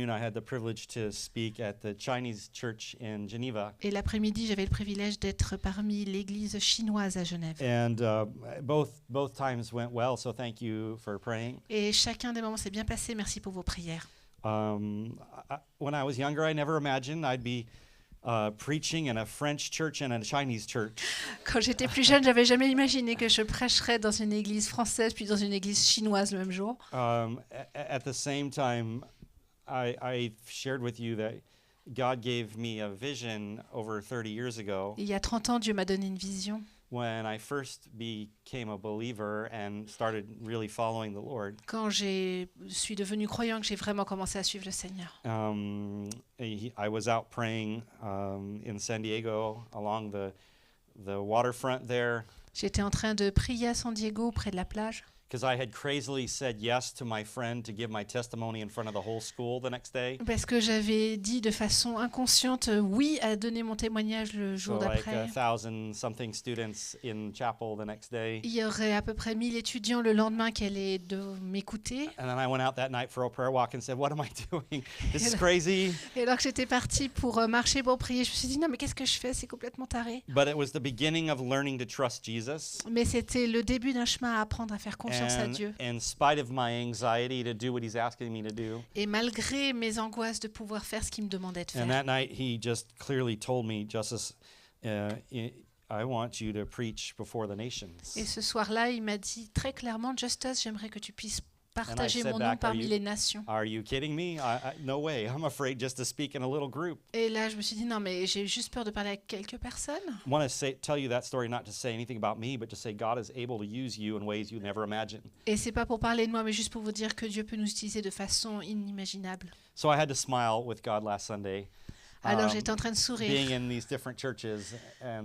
I had the privilege to speak at the Chinese church in Geneva. Et l'après-midi, j'avais le privilège d'être parmi l'église chinoise à Genève. And both times went well, so thank you for praying. Et chacun des moments s'est bien passé. Merci pour vos prières. When I was younger, I never imagined I'd be preaching in a French church and a Chinese church. Quand j'étais plus jeune, j'avais jamais imaginé que je prêcherais dans une église française puis dans une église chinoise le même jour. At the same time, I shared with you that God gave me a vision over 30 years ago. Il y a 30 ans, Dieu m'a donné une vision. When I first became a believer and started really following the Lord. Quand je suis devenu croyant, que j'ai vraiment commencé à suivre le Seigneur. I was out praying in San Diego along the waterfront there. J'étais en train de prier à San Diego, près de la plage. Because I had crazily said yes to my friend to give my testimony in front of the whole school the next day. Parce que j'avais dit de façon inconsciente oui à donner mon témoignage le jour d'après. Like 1,000-something students in chapel the next day. Il y aurait à peu près 1000 étudiants le lendemain qui allaient m'écouter. And then I went out that night for a prayer walk and said, "What am I doing? This is crazy." Et alors que j'étais partie pour marcher pour prier, je me suis dit non mais qu'est-ce que je fais? C'est complètement taré. But it was the beginning of learning to trust Jesus. Mais c'était le début d'un chemin à apprendre à faire confiance à Dieu. In spite of my anxiety to do what he's asking me to do. Et malgré mes angoisses de pouvoir faire ce qu'il me demandait de faire. And that night he just clearly told me, Justice, I want you to preach before the nations. Et ce soir-là, il m'a dit très clairement, Justice, j'aimerais que tu puisses partager mon nom back, parmi les nations. Are you kidding me? No way. I'm afraid just to speak in a little group. Et là, je me suis dit non, mais j'ai juste peur de parler à quelques personnes. I want to tell you that story not to say anything about me, but to say God is able to use you in ways you never imagined. Et c'est pas pour parler de moi, mais juste pour vous dire que Dieu peut nous utiliser de façon inimaginable. So I had to smile with God last Sunday. Alors j'étais en train de Being sourire in these different churches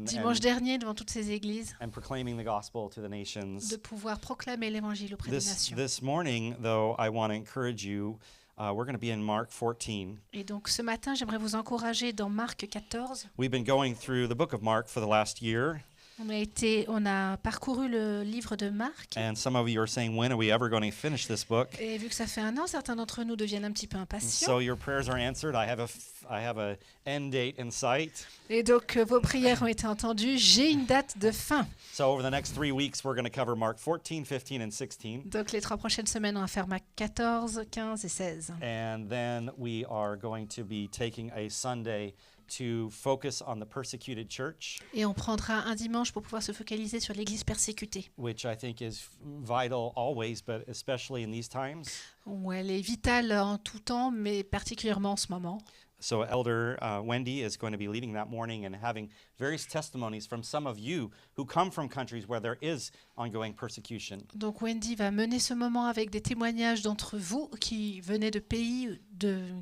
dimanche dernier devant toutes ces églises, and proclaiming the gospel to the nations. de pouvoir proclamer l'évangile auprès des nations. This morning, though, I want to encourage you. We're going to be in Mark 14. Et donc ce matin, j'aimerais vous encourager dans Marc 14. We've been going through the book of Mark for the last year. On a parcouru le livre de Marc. And some of you are saying, when are we ever going to finish this book? Et vu que ça fait un an, certains d'entre nous deviennent un petit peu impatients. So your prayers are answered. I have a end date in sight. Et donc vos prières ont été entendues. J'ai une date de fin. So over the next 3 weeks, we're going to cover Mark 14, 15, and 16. Donc les 3 prochaines semaines, on va faire Marc 14, 15 et 16. And then we are going to be taking a Sunday to focus on the persecuted church. Et on prendra un dimanche pour pouvoir se focaliser sur l'Église persécutée. Which I think is vital always, but especially in these times. Où elle est vitale en tout temps, mais particulièrement en ce moment. So Elder Wendy is going to be leading that morning and having various testimonies from some of you who come from countries where there is ongoing persecution. Donc Wendy va mener ce moment avec des témoignages d'entre vous qui venez de pays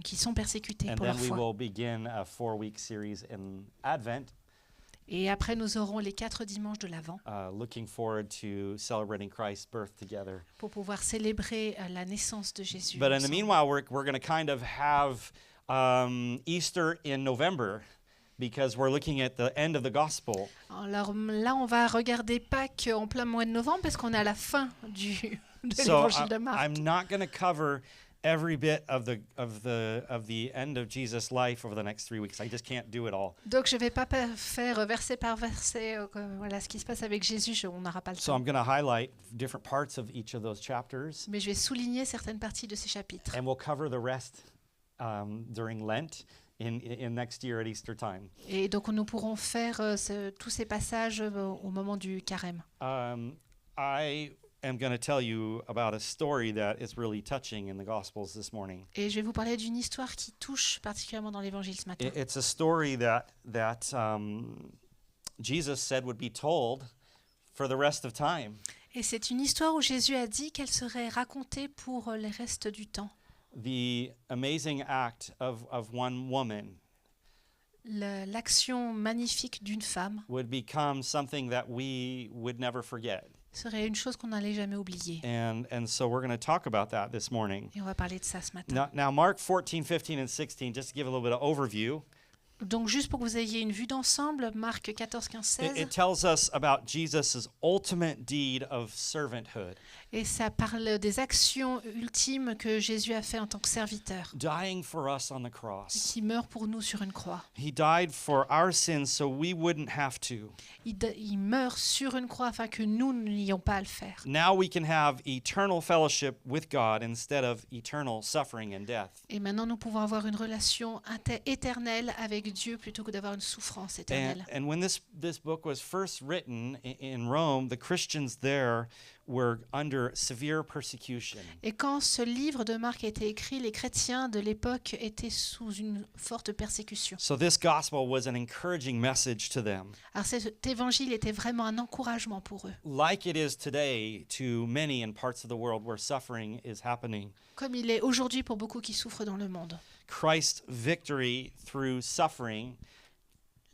qui sont persécutés And pour then leur we foi. will begin a 4-week series in Advent. Et après, nous aurons les 4 dimanches de l'Avent Looking forward to celebrating Christ's birth together. pour pouvoir célébrer la naissance de Jésus. But in the ensemble. meanwhile, we're going to kind of have Easter in November because we're looking at the end of the gospel. Alors là, on va regarder Pâques en plein mois de novembre parce qu'on est à la fin de So l'évangile de Marc. I'm not going to cover every bit of the end of Jesus' life over the next 3 weeks. I just can't do it all. Donc je ne vais pas faire verset par verset voilà ce qui se passe avec Jésus, on n'aura pas le So temps. I'm going to highlight different parts of each of those chapters, Mais je vais souligner certaines parties de ces chapitres. and we'll cover the rest during Lent in next year at Easter time. Et donc nous pourrons faire tous ces passages au moment du carême. I am going to tell you about a story that is really touching in the Gospels this morning. Et je vais vous parler d'une histoire qui touche particulièrement dans l'évangile ce matin. It's a story that Jesus said would be told for the rest of time. Et c'est une histoire où Jésus a dit qu'elle serait racontée pour le reste du temps. The amazing act of one woman L'action magnifique d'une femme would become something that we would never forget. serait une chose qu'on n'allait jamais oublier. And so we're going to talk about that this morning. Et on va parler de ça ce matin. Now Mark 14, 15, and 16, just to give a little bit of overview. Donc, juste pour que vous ayez une vue d'ensemble, Marc 14, 15, 16, It tells us about Jesus' ultimate deed of servanthood, et ça parle des actions ultimes que Jésus a fait en tant que serviteur, dying for us on the cross. qui meurt pour nous sur une croix. He died for our sins so we wouldn't have to. Il meurt sur une croix afin que nous n'ayons pas à le faire. Now we can have eternal fellowship with God instead of eternal suffering and death. Et maintenant, nous pouvons avoir une relation éternelle avec Dieu plutôt que d'avoir une souffrance éternelle. And when this book was first written in Rome, the Christians there were under severe persecution. Et quand ce livre de Marc a été écrit, les chrétiens de l'époque étaient sous une forte persécution. So this gospel was an encouraging message to them, Alors cet évangile était vraiment un encouragement pour eux, like it is today to many in parts of the world where suffering is happening. comme il est aujourd'hui pour beaucoup qui souffrent dans le monde. Christ's victory through suffering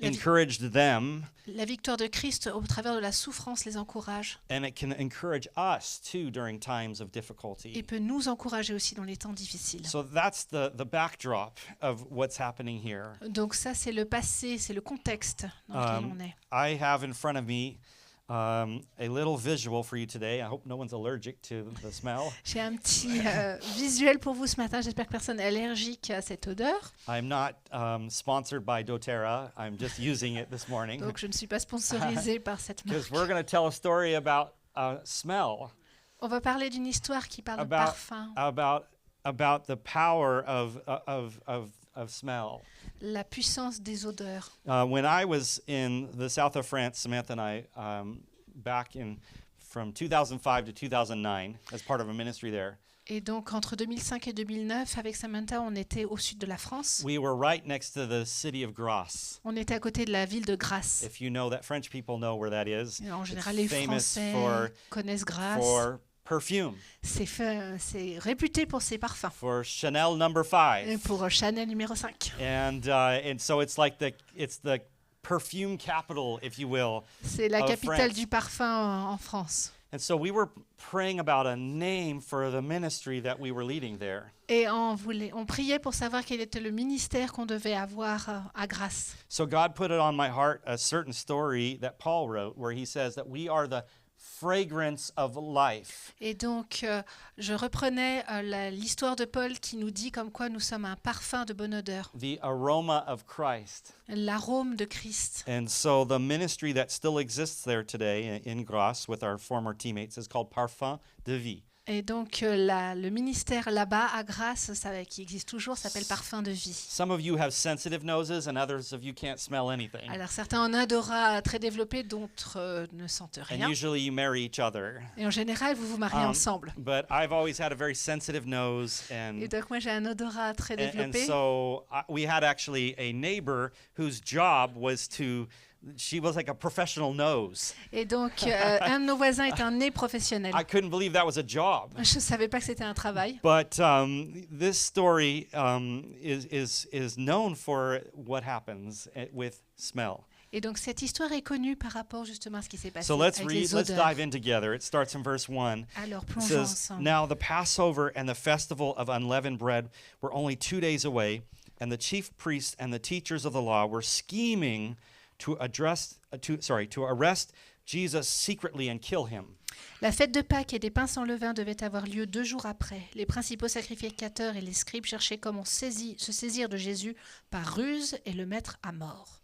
La vi- encouraged them, La victoire de Christ au travers de la souffrance les encourage and it can encourage us too during times of et difficulty. peut nous encourager aussi dans les temps difficiles. So that's the backdrop of what's happening here. Donc ça, c'est le passé, c'est le contexte dans lequel on est. I have in front of me a little visual for you today. I hope no one's allergic to the smell. J'ai un petit visuel pour vous ce matin. J'espère que personne n'est allergique à cette odeur. I'm not sponsored by doTERRA. I'm just using it this morning Donc je ne suis pas sponsorisée par cette because marque. we're going to tell a story about smell, On va parler d'une histoire qui parle de about parfum, about the power of smell. la puissance des odeurs. When I was in the south of France, Samantha and I, back in from 2005 to 2009, as part of a ministry there, Et donc entre 2005 et 2009, avec Samantha, on était au sud de la France. we were right next to the city of Grasse. On était à côté de la ville de Grasse. If you know that, French people know where that is. Et en It's général, les famous Français connaissent Grasse. for perfume, C'est réputé pour ses parfums. for Chanel number Et 5, pour Chanel numéro 5. and so it's like it's the perfume capital, if you will. C'est la Of capitale France. du parfum en France. And so we were praying about a name for the ministry that we were leading there. Et on priait pour savoir quel était le ministère qu'on devait avoir à Grasse. So God put it on my heart a certain story that Paul wrote, where he says that we are the fragrance of life. Et donc, je reprenais l'histoire de Paul qui nous dit comme quoi nous sommes un parfum de bonne odeur, The aroma of Christ. l'arôme de Christ. And so the ministry that still exists there today in Grasse with our former teammates is called Parfum de Vie. Et donc, le ministère là-bas, à Grasse, qui existe toujours, s'appelle Parfum de vie. Some of you have sensitive noses and others of you can't smell anything. Alors, certains ont un odorat très développé, d'autres ne sentent And rien. usually you marry each other. Et en général, vous vous mariez ensemble. But I've always had a very sensitive nose, Et and donc, moi, j'ai un odorat très développé. so we had actually a neighbor whose job was she was like a professional nose. Et donc, un de nos voisins est un nez professionnel. I couldn't believe that was a job. Je ne savais pas que c'était un travail. But this story is known for what happens with smell. Et donc, cette histoire est connue par rapport justement à ce qui s'est passé So let's avec les let's odeurs. dive in together. It starts in verse 1. Alors, It plongeons says, ensemble. Now the Passover and the festival of unleavened bread were only 2 days away, and the chief priests and the teachers of the law were scheming to arrest Jesus secretly and kill him. La fête de Pâques et des pains sans levain devait avoir lieu 2 jours après. Les principaux sacrificateurs et les scribes cherchaient comment se saisir de Jésus par ruse et le mettre à mort.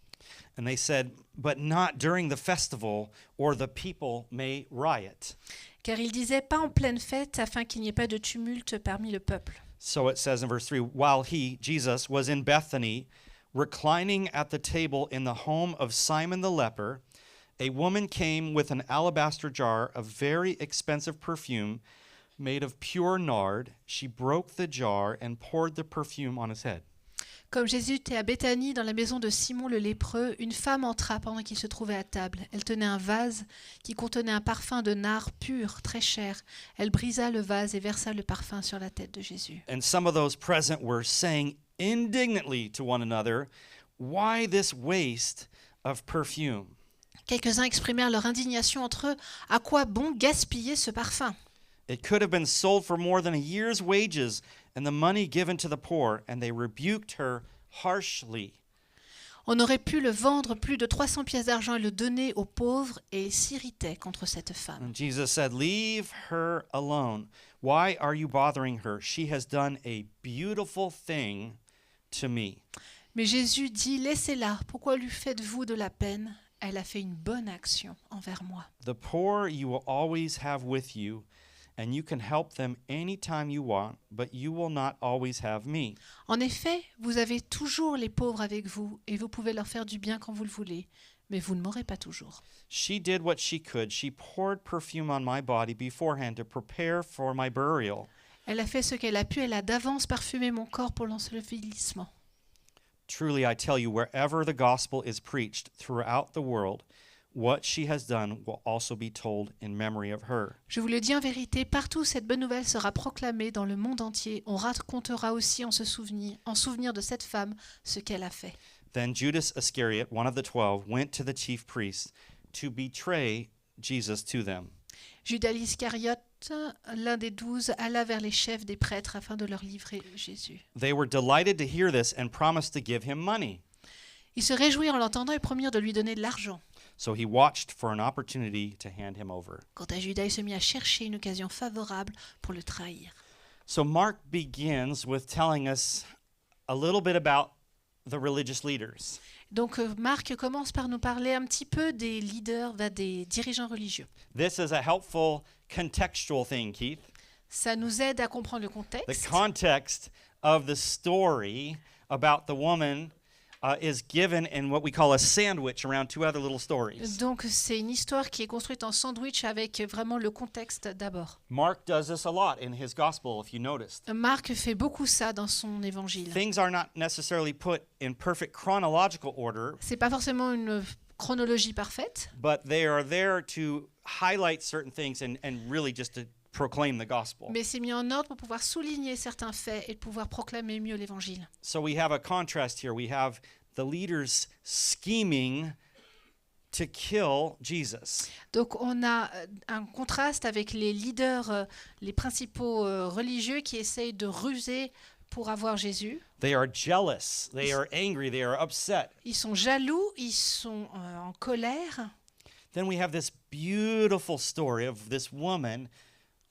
And they said, but not during the festival, or the people may riot. Car ils disaient pas en pleine fête afin qu'il n'y ait pas de tumulte parmi le peuple. So it says in verse 3, while he, Jesus, was in Bethany, reclining at the table in the home of Simon the leper, a woman came with an alabaster jar of very expensive perfume made of pure nard. She broke the jar and poured the perfume on his head. Comme Jésus était à Béthanie, dans la maison de Simon le lépreux, une femme entra pendant qu'il se trouvait à table. Elle tenait un vase qui contenait un parfum de nard pur, très cher. Elle brisa le vase et versa le parfum sur la tête de Jésus. And some of those present were saying indignantly to one another, why this waste of perfume? Quelques-uns exprimèrent leur indignation entre eux. À quoi bon gaspiller ce parfum? It could have been sold for more than a year's wages and the money given to the poor, and they rebuked her harshly. On aurait pu le vendre plus de 300 pièces d'argent et le donner aux pauvres, et il s'irritait contre cette femme. And Jesus said, "Leave her alone. Why are you bothering her? She has done a beautiful thing to me." Mais Jésus dit, laissez-la, pourquoi lui faites-vous de la peine? Elle a fait une bonne action envers moi. The poor you will always have with you, and you can help them anytime you want, but you will not always have me. En effet, vous avez toujours les pauvres avec vous, et vous pouvez leur faire du bien quand vous le voulez, mais vous ne m'aurez pas toujours. She did what she could. She poured perfume on my body beforehand to prepare for my burial. Elle a fait ce qu'elle a pu, elle a d'avance parfumé mon corps pour l'ensevelissement. Truly, I tell you, wherever the gospel is preached throughout the world, what she has done will also be told in memory of her. Je vous le dis en vérité, partout où cette bonne nouvelle sera proclamée dans le monde entier, on racontera aussi en souvenir de cette femme ce qu'elle a fait. Then Judas Iscariot, one of the 12, went to the chief priests to betray Jesus to them. Judas l'Iscariote, l'un des 12, alla vers les chefs des prêtres afin de leur livrer Jésus. They were delighted to hear this and promised to give him money. Ils se réjouirent en l'entendant et promirent de lui donner de l'argent. So he watched for an opportunity to hand him over. Quant à Judas, il se mit à chercher une occasion favorable pour le trahir. So Mark begins with telling us a little bit about the religious leaders. Donc Marc commence par nous parler un petit peu des leaders, des dirigeants religieux. This is a helpful contextual thing, Keith. Ça nous aide à comprendre le The contexte. context of the story about the woman is given in what we call a sandwich around two other little stories. Donc c'est une histoire qui est construite en sandwich avec vraiment le contexte d'abord. Mark does this a lot in his gospel, if you noticed. Marc fait beaucoup ça dans son évangile. Things are not necessarily put in perfect chronological order, C'est pas forcément une chronologie parfaite, but they are there to highlight certain things and really just to proclaim the gospel. mais c'est mis en ordre pour pouvoir souligner certains faits et de pouvoir proclamer mieux l'évangile. So we have a contrast here. We have the leaders scheming to kill Jesus. Donc on a un contraste avec les leaders, les principaux religieux qui essayent de ruser pour avoir Jésus. They are jealous, they are angry, they are upset. Ils sont jaloux, ils sont en colère. Then we have this beautiful story of this woman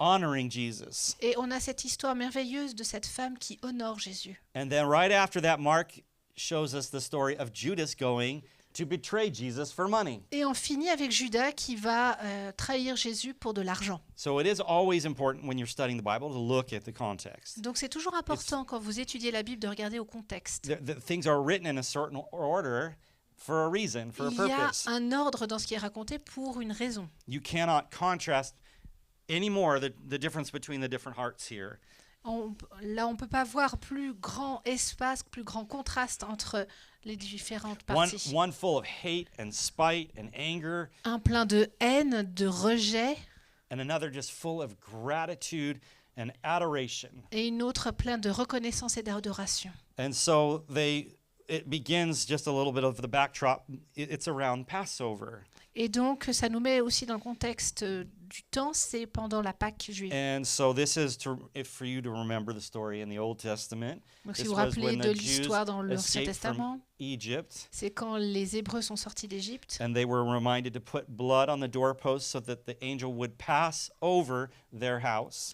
honoring Jesus. Et on a cette histoire merveilleuse de cette femme qui honore Jésus. And then right after that, Mark shows us the story of Judas going to betray Jesus for money. Et on finit avec Judas qui va trahir Jésus pour de l'argent. So it is always important when you're studying the Bible to look at the context. Donc c'est toujours important quand vous étudiez la Bible de regarder au contexte. The things are written in a certain order for a reason, for a Il y a purpose. un ordre dans ce qui est raconté pour une raison. You cannot contrast anymore the difference between the different hearts here. Là, on ne peut pas voir plus grand espace, plus grand contraste entre les différentes One parties. full of hate and spite and anger, Un plein de haine, de rejet, and another just full of gratitude and adoration. et une autre plein de reconnaissance et d'adoration. And so it begins just a little bit of the backdrop. It's around Passover. Et donc, ça nous met aussi dans le contexte du temps, c'est pendant la Pâque juive. And so this is for you to remember the story in the Old Testament. Donc, si This vous vous was rappelez when de the l'histoire dans Jews l'Ancien escaped Testament, from Egypt, c'est quand les Hébreux sont sortis d'Égypte. and they were reminded to put blood on the doorposts so that the angel would pass over their house.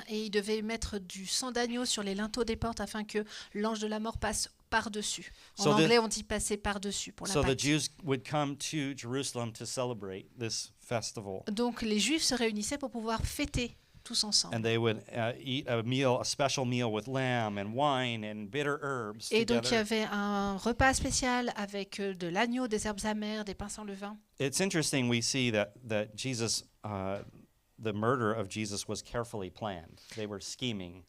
Et ils devaient mettre du sang d'agneau sur les linteaux des portes afin que l'ange de la mort passe par-dessus. En So anglais, on dit passer par-dessus pour la So the Pâque. Jews would come to Jerusalem to celebrate this festival. Donc les Juifs se réunissaient pour pouvoir fêter tous ensemble. And they would eat a special meal with lamb and wine and bitter herbs Et donc il y together. avait un repas spécial avec de l'agneau, des herbes amères, des pains sans levain. It's interesting we see that Jesus, the murder of Jesus was carefully planned. They were scheming.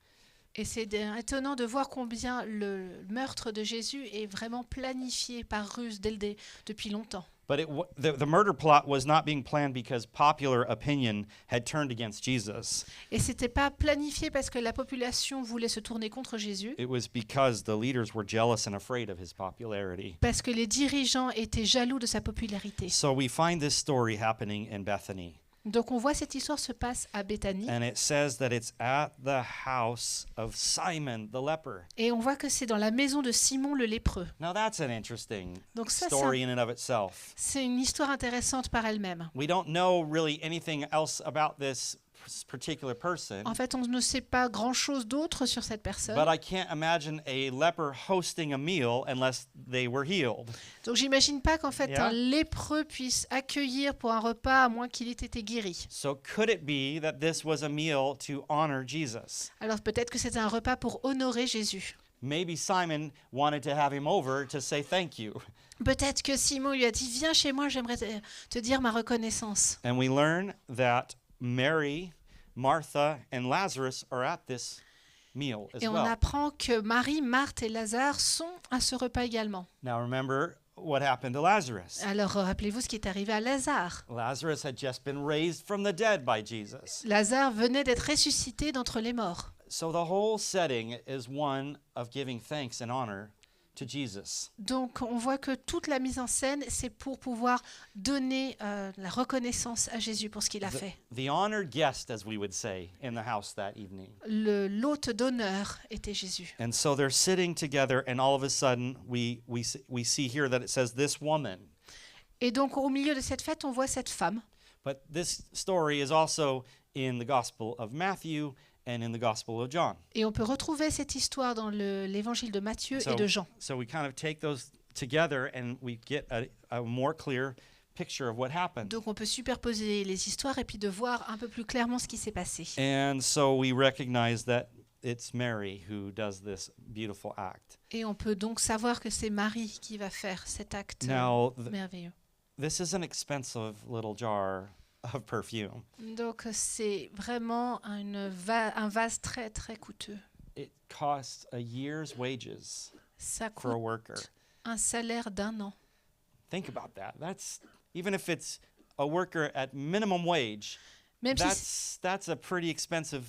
Et c'est étonnant de voir combien le meurtre de Jésus est vraiment planifié par ruse depuis longtemps. But the murder plot was not being planned because popular opinion had turned against Jesus. Et c'était pas planifié parce que la population voulait se tourner contre Jésus, It was because the leaders were jealous and afraid of his popularity. parce que les dirigeants étaient jaloux de sa popularité. So we find this story happening in Bethany. Donc on voit cette histoire se passe à Béthanie And it says that it's at the house of Simon the leper. et on voit que c'est dans la maison de Simon le lépreux. Now that's an interesting Donc ça, story in and of itself. c'est une histoire intéressante par elle-même. We don't know really anything else about this particular person, En fait, on ne sait pas grand-chose d'autre sur cette personne. but I can't imagine a leper hosting a meal unless they were healed. Donc j'imagine pas qu'en fait Yeah. un lépreux puisse accueillir pour un repas à moins qu'il ait été guéri. So could it be that this was a meal to honor Jesus? Alors peut-être que c'était un repas pour honorer Jésus. Maybe Simon wanted to have him over to say thank you. Peut-être que Simon lui a dit viens chez moi, j'aimerais te dire ma reconnaissance. And we learn that Mary, Martha, and Lazarus are at this meal as Et on well. apprend que Marie, Marthe et Lazare sont à ce repas également. Now remember what happened to Lazarus. Alors rappelez-vous ce qui est arrivé à Lazare. Lazarus had just been raised from the dead by Jesus. Lazare venait d'être ressuscité d'entre les morts. So the whole setting is one of giving thanks and honor to Jesus. Donc on voit que toute la mise en scène, c'est pour pouvoir donner la reconnaissance à Jésus pour ce qu'il a fait. The honored guest, as we would say, in the house that evening. L'hôte d'honneur était Jésus. And so they're sitting together, and all of a sudden, we see here that it says this woman. Et donc au milieu de cette fête, on voit cette femme. But this story is also in the Gospel of Matthew and in the Gospel of John. Et on peut retrouver cette histoire dans l'évangile de Matthieu So- et de Jean. So we kind of take those together, and we get a more clear picture of what happened. Donc on peut superposer les histoires et puis de voir un peu plus clairement ce qui s'est passé. And so we recognize that it's Mary who does this beautiful act. Et on peut donc savoir que c'est Marie qui va faire cet acte Now, merveilleux. this is an expensive little jar of perfume. Donc c'est vraiment un vase très très coûteux. It costs a year's wages Ça for a coûte worker. un salaire d'un an. Think about that. That's even if it's a worker at minimum wage, Même si, that's a pretty expensive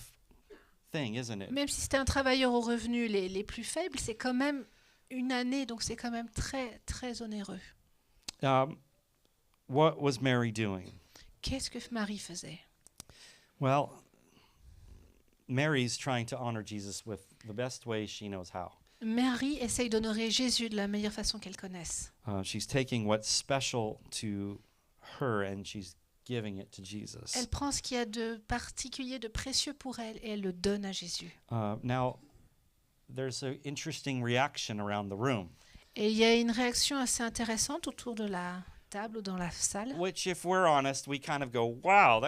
thing, isn't it? même si c'était un travailleur aux revenus les plus faibles, c'est quand même une année, donc c'est quand même très très onéreux. What was Mary doing? Qu'est-ce que Marie faisait? Well, Mary's trying to honor Jesus with the best way she knows how. Marie essaye d'honorer Jésus de la meilleure façon qu'elle connaisse. She's taking what's special to her and she's giving it to Jesus. Elle prend ce qu'il y a de particulier, de précieux pour elle et elle le donne à Jésus. Now, there's an interesting reaction around the room, Et il y a une réaction assez intéressante autour de la table ou dans la salle. which, if we're honest, we kind of go, wow,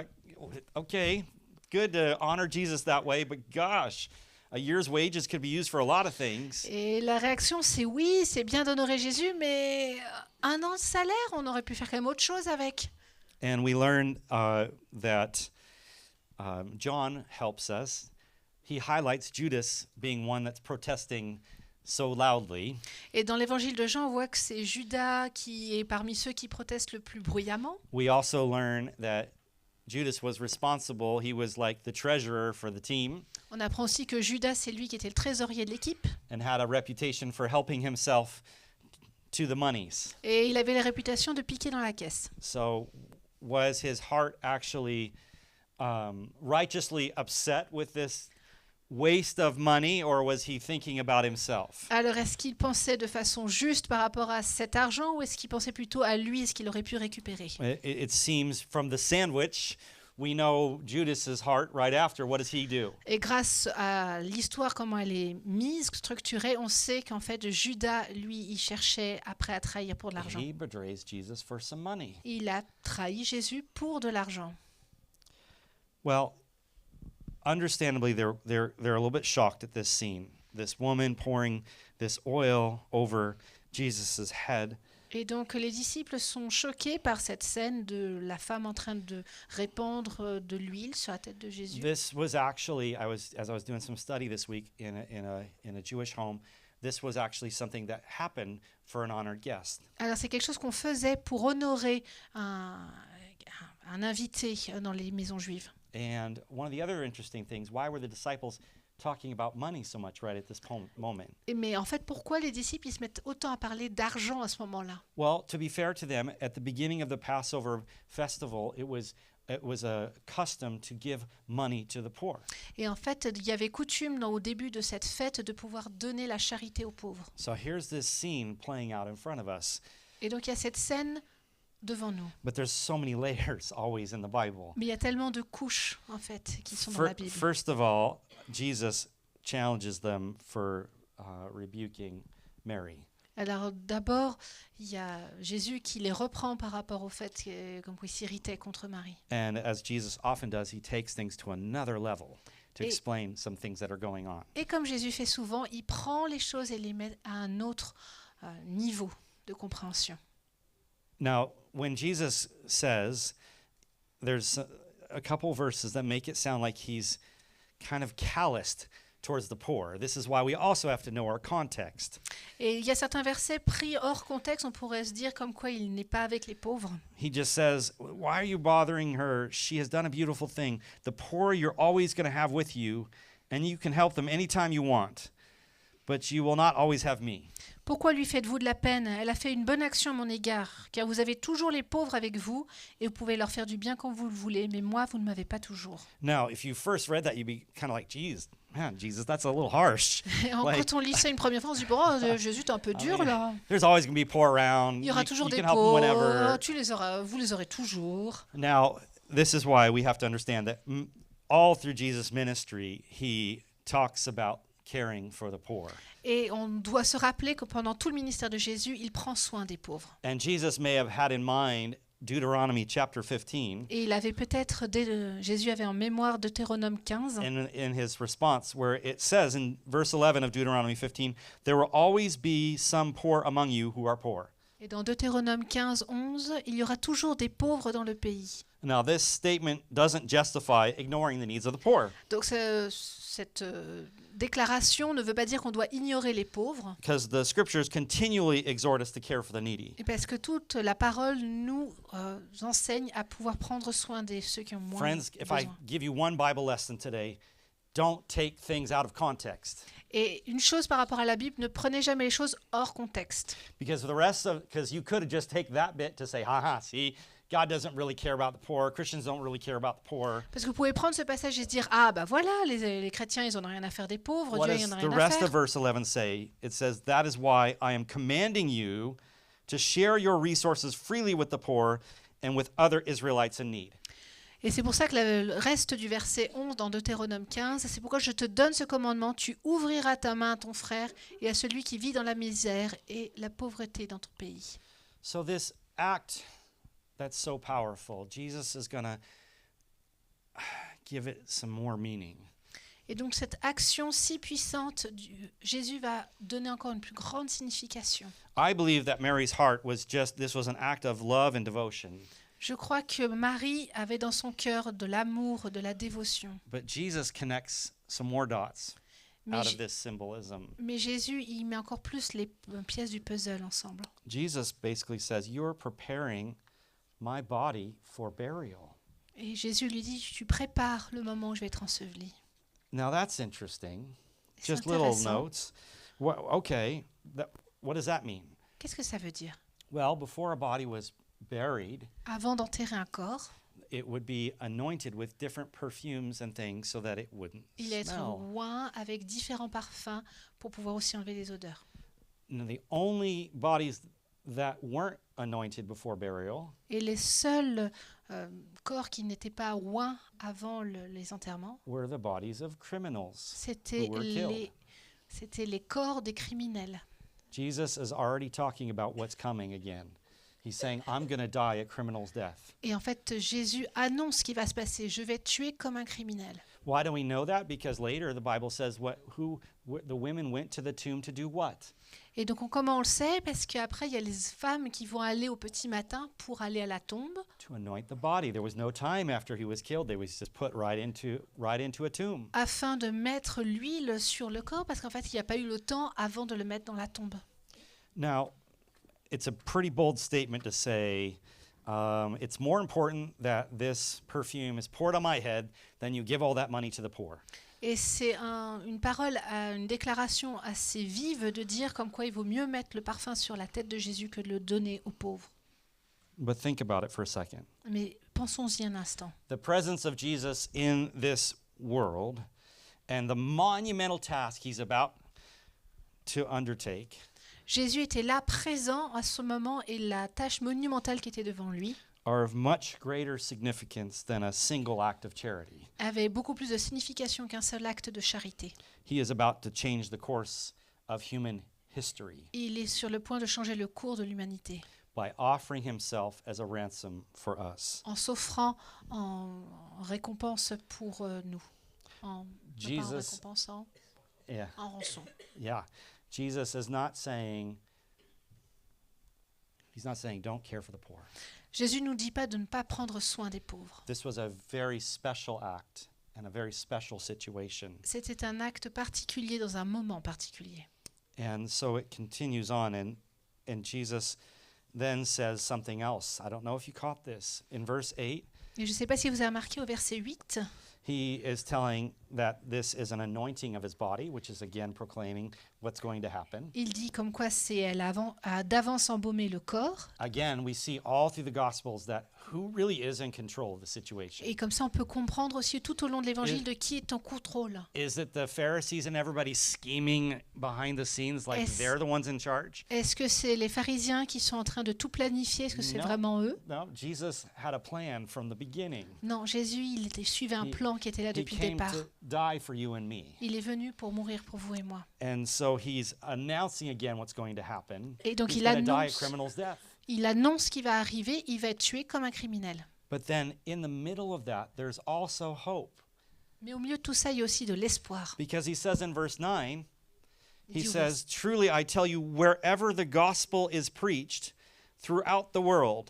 okay, good to honor Jesus that way, but gosh, a year's wages could be used for a lot of things. Et la réaction, c'est oui, c'est bien d'honorer Jésus, mais un an de salaire, on aurait pu faire quand même autre chose avec. And we learn that John helps us. He highlights Judas being one that's protesting so loudly. Et dans l'évangile de Jean, on voit que c'est Judas qui est parmi ceux qui protestent le plus bruyamment. We also learn that Judas was responsible. He was like the treasurer for the team On apprend aussi que Judas, c'est lui qui était le trésorier de l'équipe. and had a reputation for helping himself to the monies. Et il avait la réputation de piquer dans la caisse. So was his heart actually righteously upset with this waste of money, or was he thinking about himself? Alors, est-ce qu'il pensait de façon juste par rapport à cet argent ou est-ce qu'il pensait plutôt à lui et ce qu'il aurait pu récupérer? It seems from the sandwich, we know Judas's heart right after. What does he do? Et grâce à l'histoire, comment elle est mise, structurée, on sait qu'en fait, Judas, lui, il cherchait après à trahir pour de l'argent. He betrays Jesus for some money. Il a trahi Jésus pour de l'argent. Well, understandably, they're a little bit shocked at this scene. This woman pouring this oil over Jesus's head. Et donc les disciples sont choqués par cette scène de la femme en train de répandre de l'huile sur la tête de Jésus. This was actually, as I was doing some study this week in a Jewish home, this was actually something that happened for an honored guest. Alors c'est quelque chose qu'on faisait pour honorer un invité dans les maisons juives. And one of the other interesting things, why were the disciples talking about money so much right at this moment? Mais en fait, pourquoi les disciples ils se mettent autant à parler d'argent à ce moment-là? Well, to be fair to them, at the beginning of the Passover festival, it was it was a custom to give money to the poor. Et en fait, il y avait coutume au début de cette fête de pouvoir donner la charité aux pauvres. So here's this scene playing out in front of us. Et donc il y a cette scène devant nous. But there's so many layers always in the Bible. Mais il y a tellement de couches, en fait, qui sont dans la Bible. First of all, Jesus challenges them for rebuking Mary. Alors d'abord, il y a Jésus qui les reprend par rapport au fait comme il s'irritait contre Marie. And as Jesus often does, he takes things to another level to Et- explain some things that are going on. Et comme Jésus fait souvent, il prend les choses et les met à un autre niveau de compréhension. Now, when Jesus says, there's a couple verses that make it sound like he's kind of calloused towards the poor. This is why we also have to know our context. Et il y a certains versets pris hors contexte, on pourrait se dire comme quoi il n'est pas avec les pauvres. He just says, why are you bothering her? She has done a beautiful thing. The poor you're always going to have with you, and you can help them anytime you want, but you will not always have me. Pourquoi lui faites-vous de la peine? Elle a fait une bonne action à mon égard, car vous avez toujours les pauvres avec vous, et vous pouvez leur faire du bien quand vous le voulez, mais moi, vous ne m'avez pas toujours. Now, if you first read that, you'd be kind of like, geez, man, Jesus, that's a little harsh. Et Like- quand on lit ça une première fois, on se dit, bon, Jésus, t'es un peu dur, là. There's always going to be poor around. Il y aura You toujours can des help them pauvres, whenever. vous les aurez toujours. Now, this is why we have to understand that all through Jesus' ministry, he talks about caring for the poor. Et on doit se rappeler que pendant tout le ministère de Jésus, il prend soin des pauvres. And Jesus may have had in mind Deuteronomy chapter 15 Et il avait peut-être, Jésus avait en mémoire Deutéronome 15, in his response, where it says in verse 11 of Deuteronomy 15, there will always be some poor among you who are poor. et dans Deutéronome 15, 11, il y aura toujours des pauvres dans le pays. Now, this statement doesn't justify ignoring the needs of the poor, Donc cette déclaration ne veut pas dire qu'on doit ignorer les pauvres, because the scriptures continually exhort us to care for the needy. et parce que toute la parole nous enseigne à pouvoir prendre soin de ceux qui ont moins Friends, if I besoin. give you one Bible lesson today, don't take things out of context. Et une chose par rapport à la Bible, ne prenez jamais les choses hors contexte. Because you could have just taken that bit to say, haha, see, God doesn't really care about the poor. Christians don't really care about the poor. Parce que vous pouvez prendre ce passage et se dire, ah bah voilà, les chrétiens, ils n'en ont rien à faire des pauvres, What Dieu, does il n'en a the rien à rest faire. of verse 11 say? It says, that is why I am commanding you to share your resources freely with the poor and with other Israelites in need. Et c'est pour ça que le reste du verset 11 dans Deutéronome 15, c'est pourquoi je te donne ce commandement, tu ouvriras ta main à ton frère et à celui qui vit dans la misère et la pauvreté dans ton pays. So this act that's so powerful, Jesus is going to give it some more meaning. Et donc cette action si puissante, Jésus va donner encore une plus grande signification. I believe that Mary's heart this was an act of love and devotion. Je crois que Marie avait dans son cœur de l'amour, de la dévotion. But Jesus connects some more dots Mais, out of this symbolism. mais Jésus, il met encore plus les pièces du puzzle ensemble. Jesus basically says, you're preparing my body for burial. Et Jésus lui dit, tu prépares le moment où je vais être enseveli. Now that's interesting. Et c'est Just little intéressant. notes. What does that mean? Qu'est-ce que ça veut dire? Well, before a body was buried, Avant d'enterrer un corps, it would be anointed with different perfumes and things so that it wouldn't il est smell. oint avec différents parfums pour pouvoir aussi enlever les odeurs. Now, the only bodies that weren't anointed before burial Et les seuls corps qui n'étaient pas oints avant les enterrements, were the bodies of criminals. c'était who were killed. les corps des criminels. Jesus is already talking about what's coming again. He's saying, I'm going to die a criminal's death. Et en fait, Jésus annonce ce qui va se passer. Je vais tuer comme un criminel. Why do we know that? Because later the Bible says the women went to the tomb to do what? Et donc, comment on le sait? Parce qu'après, il y a les femmes qui vont aller au petit matin pour aller à la tombe. To anoint the body. There was no time after he was killed. They was just put right into a tomb. Afin de mettre l'huile sur le corps, parce qu'en fait, il n'y a pas eu le temps avant de le mettre dans la tombe. Now, it's a pretty bold statement to say, it's more important that this perfume is poured on my head than you give all that money to the poor. Et c'est une parole, une déclaration assez vive de dire comme quoi il vaut mieux mettre le parfum sur la tête de Jésus que de le donner aux pauvres. But think about it for a second. Mais Pensons-y un instant. The presence of Jesus in this world and the monumental task he's about to undertake Jésus était là, présent à ce moment, et la tâche monumentale qui était devant lui are of much greater significance than a single act of charity. avait beaucoup plus de signification qu'un seul acte de charité. He is about to change the course of human history Il est sur le point de changer le cours de l'humanité by offering himself as a ransom for us. en s'offrant en récompense pour nous. Pas en Jesus, récompense, yeah, en rançon. yeah. Jesus is not saying, he's not saying don't care for the poor. Jésus nous dit pas de ne pas prendre soin des pauvres. This was a very special act and a very special situation. C'était un acte particulier dans un moment particulier. And so it continues on, and Jesus then says something else. I don't know if you caught this. In verse 8, Et je ne sais pas si vous avez remarqué au verset 8, he is telling that this is an anointing of his body, which is again proclaiming what's going to happen. il dit comme quoi c'est elle a d'avance embaumé le corps. Again, we see all through the Gospels that who really is in control of the situation. Et comme ça, on peut comprendre aussi tout au long de l'évangile de qui est en contrôle. Is it the Pharisees and everybody scheming behind the scenes like Est-ce- they're the ones in charge? Est-ce que c'est les pharisiens qui sont en train de tout planifier? Est-ce que c'est No. vraiment eux? No, Jesus had a plan from the beginning. Non, Jésus, suivait un He- plan qui était là He depuis le came départ. to die for you and me. Il est venu pour mourir pour vous et moi. And so he's announcing again what's going to happen. Et donc He's il going to die a annonce, criminal's death. il annonce ce qui va arriver, il va être tué comme un criminel. But then in the middle of that, there's also hope. Mais au milieu de tout ça, il y a aussi de l'espoir. Because he says in verse 9, Il he dit au says, Truly I tell you, wherever the gospel is preached throughout the world,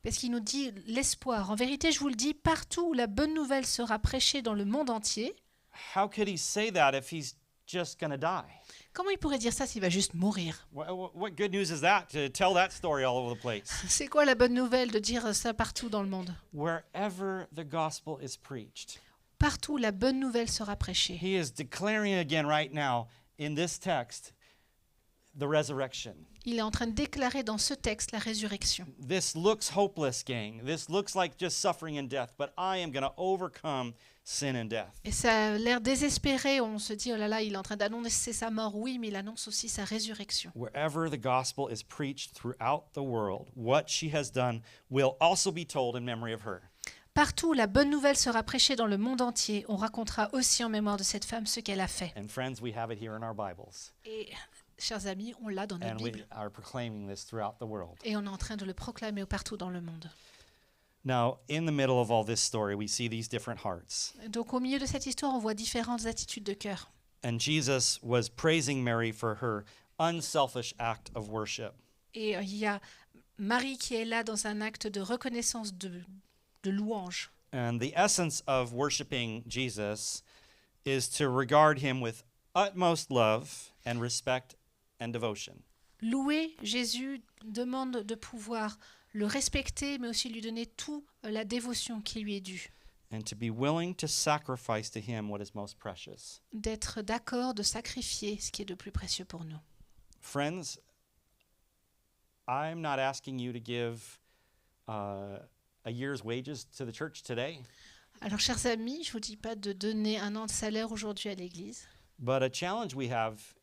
Parce qu'il nous dit l'espoir. En vérité, je vous le dis, partout où la bonne nouvelle sera prêchée dans le monde entier, how could he say that if he's just going to die? comment il pourrait dire ça s'il va juste mourir? What good news is that to tell that story all over the place? C'est quoi la bonne nouvelle de dire ça partout dans le monde? Wherever the gospel is preached. Partout où la bonne nouvelle sera prêchée. He is declaring again right now in this text the resurrection. Il est en train de déclarer dans ce texte la résurrection. This looks hopeless, gang. This looks like just suffering and death, but I am going to overcome sin and death. Et ça a l'air désespéré. On se dit, oh là là, il est en train d'annoncer sa mort. Oui, mais il annonce aussi sa résurrection. Wherever the gospel is preached throughout the world, what she has done will also be told in memory of her. Partout où la bonne nouvelle sera prêchée dans le monde entier, on racontera aussi en mémoire de cette femme ce qu'elle a fait. And friends, we have it here in our Bibles, Et, chers amis, on l'a dans notre and we Bible. are proclaiming this throughout the world. Et on est en train de le proclamer partout dans le monde. Now, in the middle of all this story, we see these different hearts. Donc au milieu de cette histoire, on voit différentes attitudes de cœur. And Jesus was praising Mary for her unselfish act of worship. Et il y a Marie qui est là dans un acte de reconnaissance, de louange. And the essence of worshiping Jesus is to regard him with utmost love and respect and devotion. Louer Jésus demande de pouvoir le respecter, mais aussi lui donner toute la dévotion qui lui est due. And to be willing to sacrifice to him what is most precious. D'être d'accord de sacrifier ce qui est de plus précieux pour nous. Friends, I'm not asking you to give a year's wages to the church today, Alors, chers amis, je ne vous dis pas de donner un an de salaire aujourd'hui à l'Église, but a challenge we have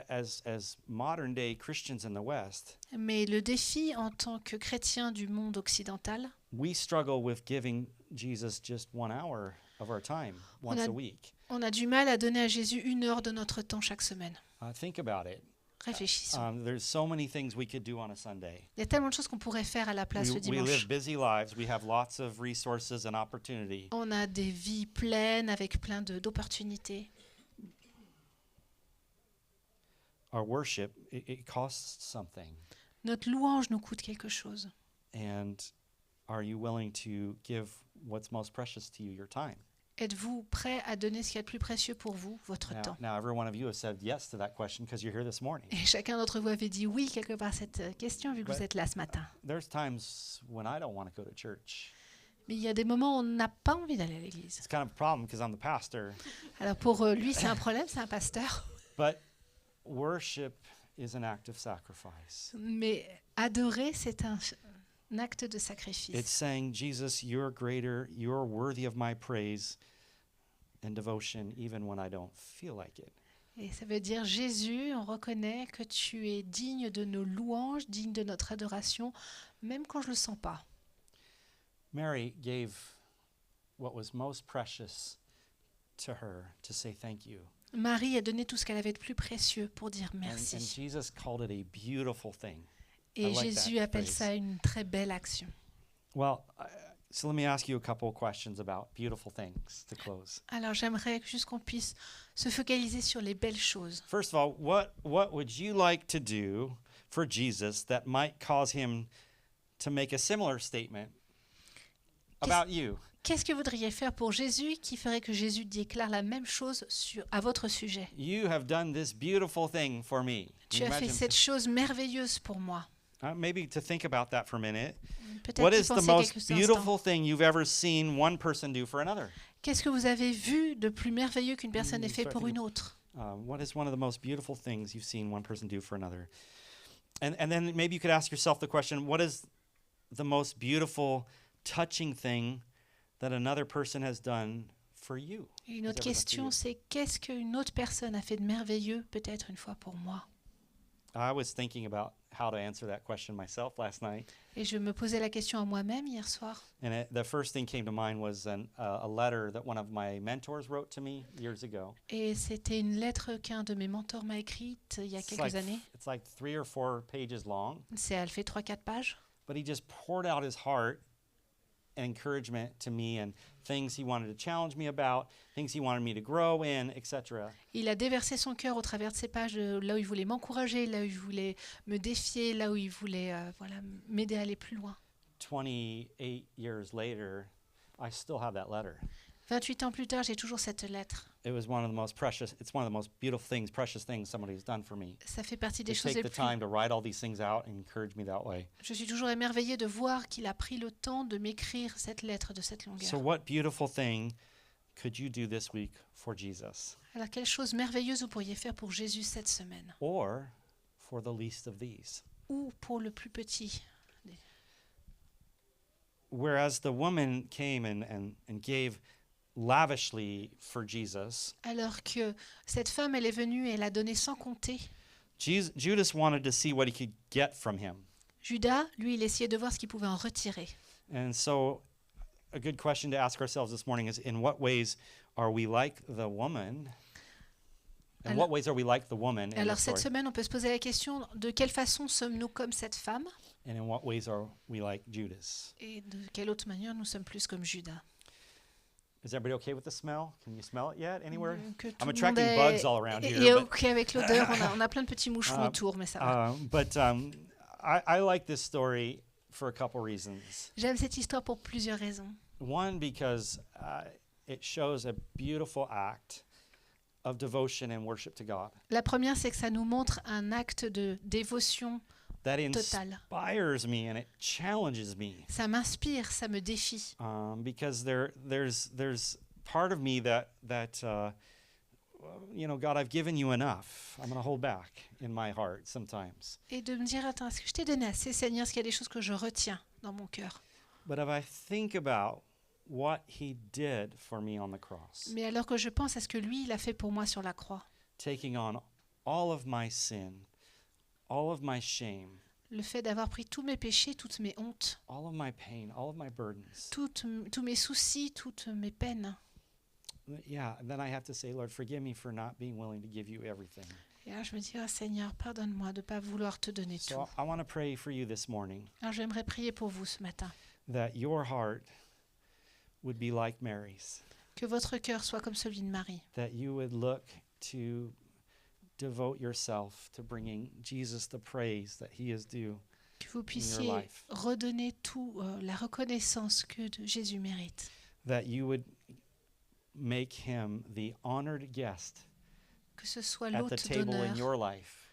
as modern day Christians in the West, mais le défi en tant que chrétien du monde occidental, we struggle with giving Jesus just 1 hour of our time once a week. on a du mal à donner à Jésus 1 heure de notre temps chaque semaine. Think about it. Réfléchissons. There's so many things we could do on a Sunday. Il y a tellement de choses qu'on pourrait faire à la place le We dimanche. live busy lives. We have lots of resources and opportunity. On a des vies pleines avec plein d'opportunités. Our worship, it costs something. Notre louange nous coûte quelque chose. And are you willing to give what's most precious to you, your time? Êtes-vous prêt à donner ce qu'il y a de plus précieux pour vous, votre temps? Now, every one of you has said yes to that question because you're here this morning. Et chacun d'entre vous avait dit oui quelque part à cette question vu que vous êtes là ce matin. There's times when I don't want to go to church. Mais il y a des moments où on n'a pas envie d'aller à l'église. It's kind of a problem because I'm the pastor. Alors pour lui, c'est un problème, c'est un pasteur. But worship is an act of sacrifice. Mais adorer, c'est acte de It's sacrifice. saying, Jesus, you're greater, you're worthy of my praise and devotion, even when I don't feel like it. Et ça veut dire, Jésus, on reconnaît que tu es digne de nos louanges, digne de notre adoration, même quand je ne le sens pas. Mary gave what was most precious to her to say thank you. Marie a donné tout ce qu'elle avait de plus précieux pour dire And merci. Jesus called it a beautiful thing. Et I like Jésus that appelle phrase. ça une très belle action. Well, so let me ask you a couple of questions about beautiful things to close. Alors j'aimerais juste qu'on puisse se focaliser sur les belles choses. First of all, what would you like to do for Jesus that might cause him to make a similar statement about you? Qu'est-ce que vous voudriez faire pour Jésus qui ferait que Jésus déclare la même chose à votre sujet? You have done this beautiful thing for me. Tu as fait Imagine- cette chose merveilleuse pour moi. maybe to think about that for a minute. Peut-être What y is the penser most quelques instants. beautiful thing you've ever seen one person do for another? Qu'est-ce que vous avez vu de plus merveilleux qu'une personne ait fait pour une autre? What is one of the most beautiful things you've seen one person do for another? And then maybe you could ask yourself the question, what is the most beautiful, touching thing that another person has done for you? Et une Has autre ever done for question, you? c'est qu'est-ce qu'une autre personne a fait de merveilleux, peut-être une fois pour moi? I was thinking about how to answer that question myself last night. Et je me posais la question à moi-même hier soir. And the first thing came to mind was a letter that one of my mentors wrote to me years ago. Et c'était une lettre qu'un de mes mentors m'a écrite il y a quelques années. It's like 3 or 4 pages long, Elle fait 3-4 pages. but he just poured out his heart and encouragement to me and things he wanted to challenge me about, things he wanted me to grow in, etc. Il a déversé son cœur au travers de ces pages, là où il voulait m'encourager, là où il voulait me défier, là où il voulait m'aider à aller plus loin. 28 years later, I still have that letter. 28 ans plus tard, j'ai toujours cette lettre. It's one of the most beautiful things, precious things somebody's done for me. Ça fait partie des To choses take les the plus... time to write all these things out and encourage me that way. Je suis toujours émerveillée de voir qu'il a pris le temps de m'écrire cette lettre de cette longueur. So what beautiful thing could you do this week for Jesus? Alors, quelle chose merveilleuse vous pourriez faire pour Jésus cette semaine? Or for the least of these? Ou pour le plus petit? Whereas the woman came and gave lavishly for Jesus, Alors que cette femme, elle est venue et elle a donné sans compter. Judas wanted to see what he could get from him. Judas, lui, il essayait de voir ce qu'il pouvait en retirer. And so a good question to ask ourselves this morning is, in what ways are we like the woman? In what ways are we like the woman in Alors this cette story? semaine, on peut se poser la question, de quelle façon sommes-nous comme cette femme? And in what ways are we like Judas? Et de quelle autre manière nous sommes plus comme Judas? Is everybody okay with the smell? Can you smell it yet anywhere? Que tout I'm le monde attracting bugs all around est here. But, OK avec l'odeur. On a plein de petits moucherons autour, mais ça va. I like this story for a couple reasons. J'aime cette histoire pour plusieurs raisons. One, because it shows a beautiful act of devotion and worship to God La première, c'est que ça nous montre un acte de dévotion that totale. inspires me and it challenges me. Ça m'inspire, ça me défie. Because there's part of me that God, I've given you enough. I'm going to hold back in my heart sometimes. Et de me dire, attends, est-ce que je t'ai donné assez, Seigneur? Est-ce qu'il y a des choses que je retiens dans mon cœur? But if I think about what he did for me on the cross, Mais alors que je pense à ce que lui, il a fait pour moi sur la croix, taking on all of my sin, all of my shame, le fait d'avoir pris tous mes péchés, toutes mes hontes, all of my pain, all of my burdens. tous mes soucis, toutes mes peines. Yeah, and then I have to say, Lord, forgive me for not being willing to give you everything. Et là, je me dis, oh, Seigneur, pardonne-moi de ne pas vouloir te donner tout. So I want to pray for you this morning Alors j'aimerais prier pour vous ce matin. that your heart would be like Mary's, Que votre cœur soit comme celui de Marie. that you would look to devote yourself to bringing Jesus the praise that he is due. Que vous puissiez life. redonner tout, la reconnaissance que Jésus mérite. That you would make him the honored guest Que ce soit at the l'hôte table in d'honneur your life.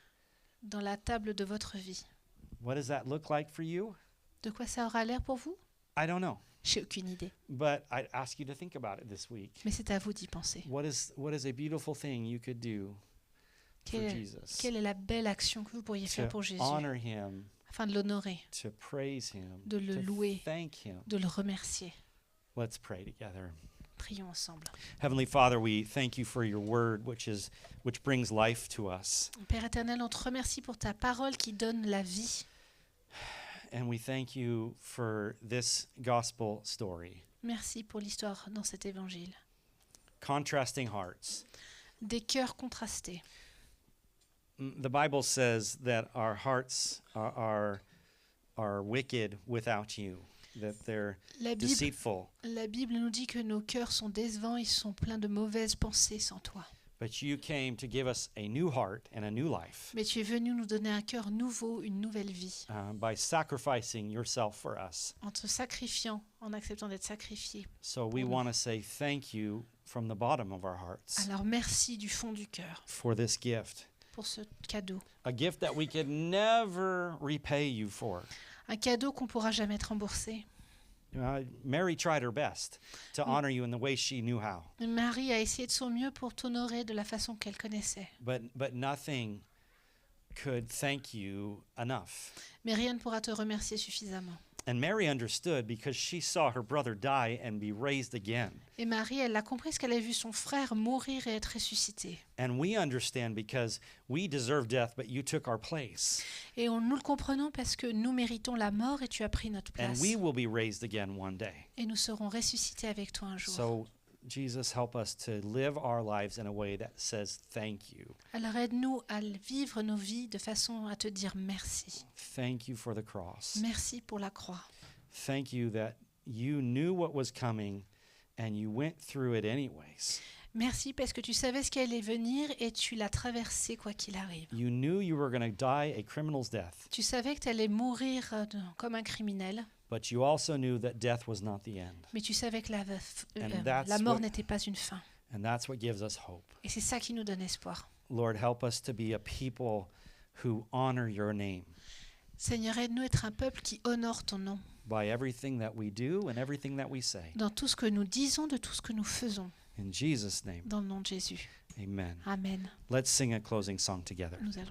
dans la table de votre vie. What does that look like for you? De quoi ça aura l'air pour vous? I don't know, J'ai aucune idée. but I'd ask you to think about it this week. Mais c'est à vous d'y penser. What is a beautiful thing you could do for Quelle Jesus est la belle action que vous pourriez faire to pour Jésus? honor him afin de l'honorer, to praise him, de le to louer, thank him. de le remercier. Let's pray together. Prions ensemble. Heavenly Father, we thank you for your word, which brings life to us. Père éternel, on te remercie pour ta parole qui donne la vie. And we thank you for this gospel story. Merci pour l'histoire dans cet évangile. Contrasting hearts. Des cœurs contrastés. The Bible says that our hearts are wicked without you, that they're deceitful. La Bible nous dit que nos cœurs sont décevants, ils sont pleins de mauvaises pensées sans toi. But you came to give us a new heart and a new life Mais tu es venu nous donner un cœur nouveau, une nouvelle vie, by sacrificing yourself for us. en te sacrifiant, en acceptant d'être sacrifié. So we nous. want to say thank you from the bottom of our hearts Alors merci du fond du cœur for this gift, pour ce cadeau. a gift that we could never repay you for. Un cadeau qu'on ne pourra jamais te rembourser. Mary tried her best to honor you in the way she knew how, Marie a essayé de son mieux pour t'honorer de la façon qu'elle connaissait. but nothing could thank you enough. Mais rien ne pourra te remercier suffisamment. And Mary understood because she saw her brother die and be raised again. Et Marie, elle a compris ce qu'elle a vu son frère mourir et être ressuscité. And we understand because we deserve death, but you took our place. Et nous le comprenons parce que nous méritons la mort et tu as pris notre And place. we will be raised again one day. Et nous serons ressuscités avec toi un jour. So, Jesus, help us to live our lives in a way that says thank you. Alors aide-nous à vivre nos vies de façon à te dire merci. Thank you for the cross. Merci pour la croix. Thank you that you knew what was coming and you went through it anyways. Merci parce que tu savais ce qui allait venir et tu l'as traversé quoi qu'il arrive. You knew you were going to die a criminal's death, Tu savais que tu allais mourir comme un criminel, but you also knew that death was not the end. mais tu savais que And that's la mort what- n'était pas une fin. And that's what gives us hope. Et c'est ça qui nous donne espoir. Lord, help us to be a people who honor your name Seigneur, aide-nous à être un peuple qui honore ton nom by everything that we do and everything that we say. dans tout ce que nous disons, de tout ce que nous faisons, In Jesus' name, dans le nom de Jésus. amen. Amen. Let's sing a closing song together. Nous allons